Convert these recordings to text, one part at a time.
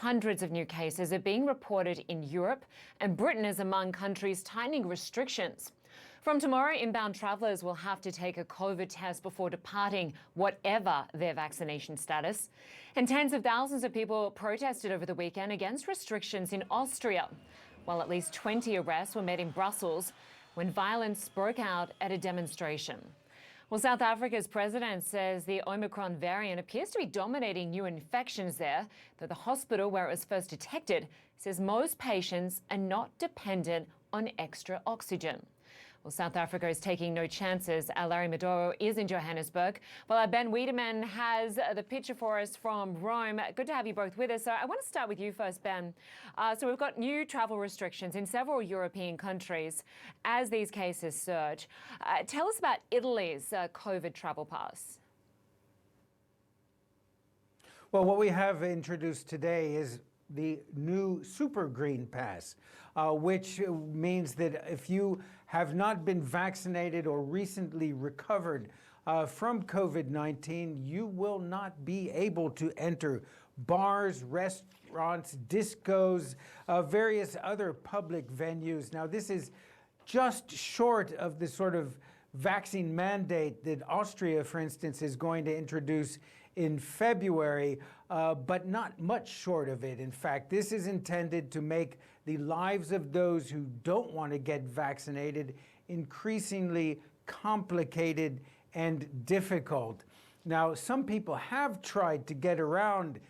Hundreds of new cases are being reported in Europe, and Britain is among countries tightening restrictions. From tomorrow, inbound travellers will have to take a COVID test before departing, whatever their vaccination status. And tens of thousands of people protested over the weekend against restrictions in Austria, while at least 20 arrests were made in Brussels when violence broke out at a demonstration. Well, South Africa's president says the Omicron variant appears to be dominating new infections there, though the hospital where it was first detected says most patients are not dependent on extra oxygen. Well, South Africa is taking no chances. Our Larry MADOWO is in Johannesburg, while our Ben WEDEMAN has the picture for us from Rome. Good to have you both with us. So I want to start with you first, Ben. So we've got new travel restrictions in several European countries as these cases surge. Tell us about Italy's COVID travel pass. Well, what we have introduced today is the new Super Green Pass, which means that if you have not been vaccinated or recently recovered from COVID-19, you will not be able to enter bars, restaurants, discos, various other public venues. Now, this is just short of the sort of vaccine mandate that Austria, for instance, is going to introduce in February, but not much short of it. In fact, this is intended to make the lives of those who don't want to get vaccinated increasingly complicated and difficult. Now, some people have tried to get around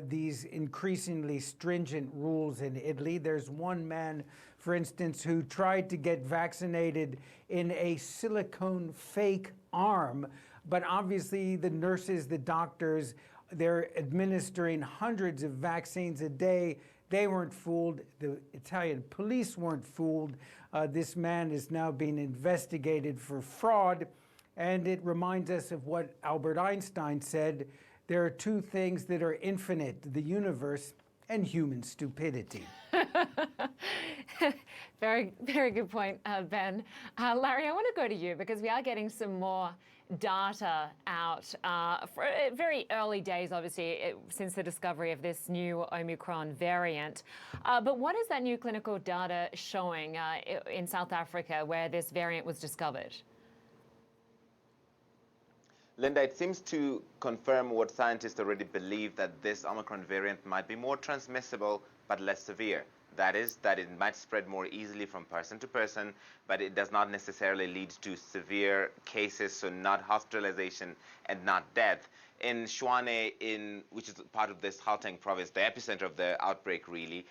these increasingly stringent rules in Italy. There's one man, for instance, who tried to get vaccinated in a silicone fake arm, but obviously the nurses, the doctors, they're administering hundreds of vaccines a day. They weren't fooled. The Italian police weren't fooled. This man is now being investigated for fraud. And it reminds us of what Albert Einstein said: there are two things that are infinite, the universe and human stupidity. Very, very good point, Ben. Larry, I want to go to you because we are getting some more data out for very early days, obviously, since the discovery of this new Omicron variant. But what is that new clinical data showing in South Africa where this variant was discovered? Linda, it seems to confirm what scientists already believe, that this Omicron variant might be more transmissible but less severe. That is, that it might spread more easily from person to person, but it does not necessarily lead to severe cases, so not hospitalization and not death. In Tshwane, which is part of this Gauteng province, the epicenter of the outbreak really,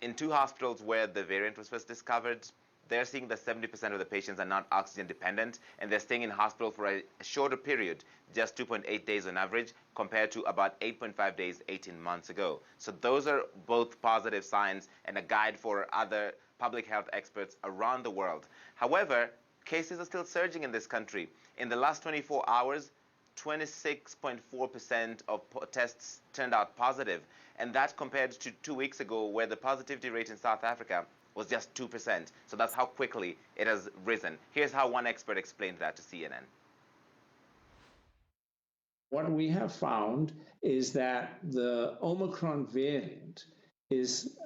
in two hospitals where the variant was first discovered, they're seeing that 70% of the patients are not oxygen dependent, and they're staying in hospital for a shorter period, just 2.8 days on average, compared to about 8.5 days 18 months ago. So those are both positive signs and a guide for other public health experts around the world. However, cases are still surging in this country. In the last 24 hours, 26.4% of tests turned out positive, and that compared to 2 weeks ago, where the positivity rate in South Africa was just 2%. So that's how quickly it has risen. Here's how one expert explained that to CNN. What we have found is that the Omicron variant is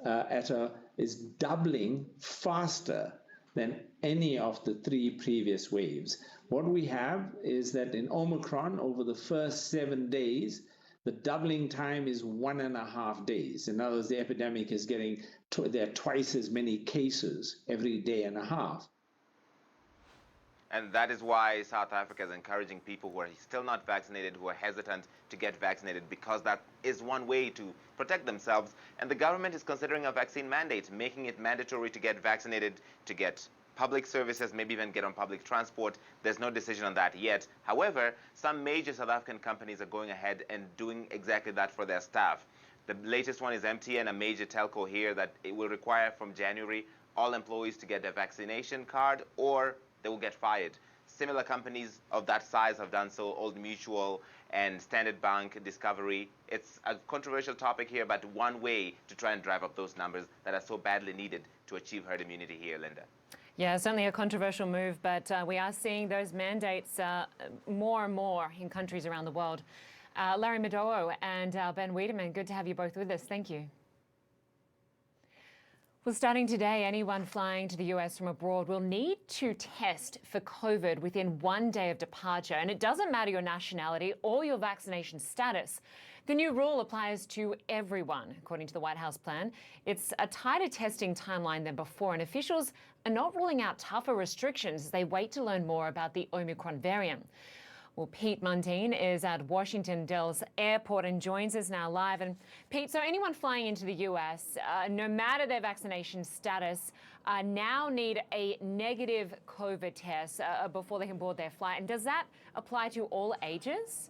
doubling faster than any of the three previous waves. What we have is that in Omicron, over the first 7 days, the doubling time is 1.5 days. In other words, the epidemic is getting there are twice as many cases every day and a half. And that is why South Africa is encouraging people who are still not vaccinated, who are hesitant to get vaccinated, because that is one way to protect themselves. And the government is considering a vaccine mandate, making it mandatory to get vaccinated, to get public services, maybe even get on public transport. There's no decision on that yet. However, some major South African companies are going ahead and doing exactly that for their staff. The latest one is MTN, a major telco here, that it will require from January all employees to get a vaccination card or they will get fired. Similar companies of that size have done so, Old Mutual and Standard Bank, Discovery. It's a controversial topic here, but one way to try and drive up those numbers that are so badly needed to achieve herd immunity here, Linda. Yeah, certainly a controversial move, but we are seeing those mandates more and more in countries around the world. Larry MADOWO and Ben WEDEMAN, good to have you both with us. Thank you. Well, starting today, anyone flying to the US from abroad will need to test for COVID within 1 day of departure, and it doesn't matter your nationality or your vaccination status. The new rule applies to everyone, according to the White House plan. It's a tighter testing timeline than before, and officials are not ruling out tougher restrictions as they wait to learn more about the Omicron variant. Well, Pete Mundine is at Washington Dulles Airport and joins us now live. And Pete, so anyone flying into the US, no matter their vaccination status, now need a negative COVID test before they can board their flight. And does that apply to all ages?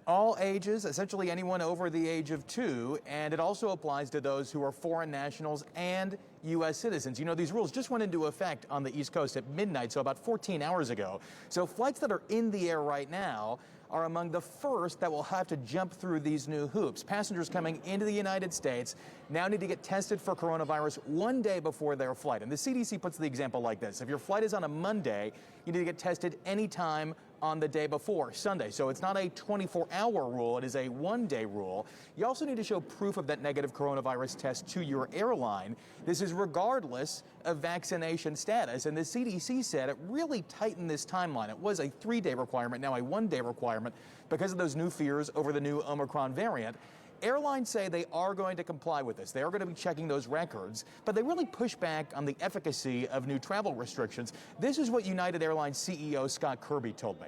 All ages, essentially anyone over the age of 2, and it also applies to those who are foreign nationals and U.S. citizens. You know, these rules just went into effect on the East Coast at midnight, so about 14 hours ago. So flights that are in the air right now are among the first that will have to jump through these new hoops. Passengers coming into the United States now need to get tested for coronavirus 1 day before their flight. And the CDC puts the example like this. If your flight is on a Monday, you need to get tested anytime on the day before, Sunday. So it's not a 24-hour rule, it is a 1-day rule. You also need to show proof of that negative coronavirus test to your airline. This is regardless of vaccination status. And the CDC said it really tightened this timeline. It was a 3-day requirement, now a 1-day requirement because of those new fears over the new Omicron variant. Airlines say they are going to comply with this. They are going to be checking those records, but they really push back on the efficacy of new travel restrictions. This is what United Airlines CEO Scott Kirby told me.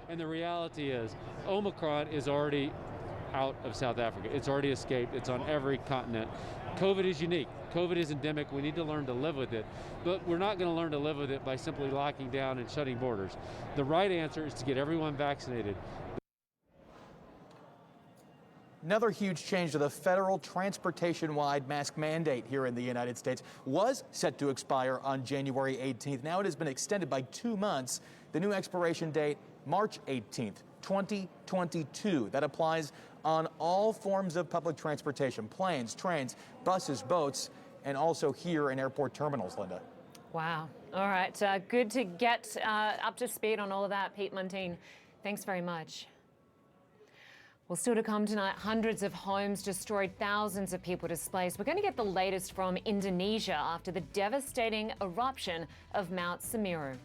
And the reality is, Omicron is already out of South Africa. It's already escaped. It's on every continent. COVID is unique. COVID is endemic. We need to learn to live with it. But we're not going to learn to live with it by simply locking down and shutting borders. The right answer is to get everyone vaccinated. Another huge change to the federal transportation-wide mask mandate here in the United States was set to expire on January 18th. Now it has been extended by 2 months. The new expiration date, March 18th, 2022. That applies on all forms of public transportation, planes, trains, buses, boats, and also here in airport terminals, Linda. Wow. All right. Good to get up to speed on all of that, Pete Mundine. Thanks very much. Well, still to come tonight, hundreds of homes destroyed, thousands of people displaced. We're going to get the latest from Indonesia after the devastating eruption of Mount Semeru.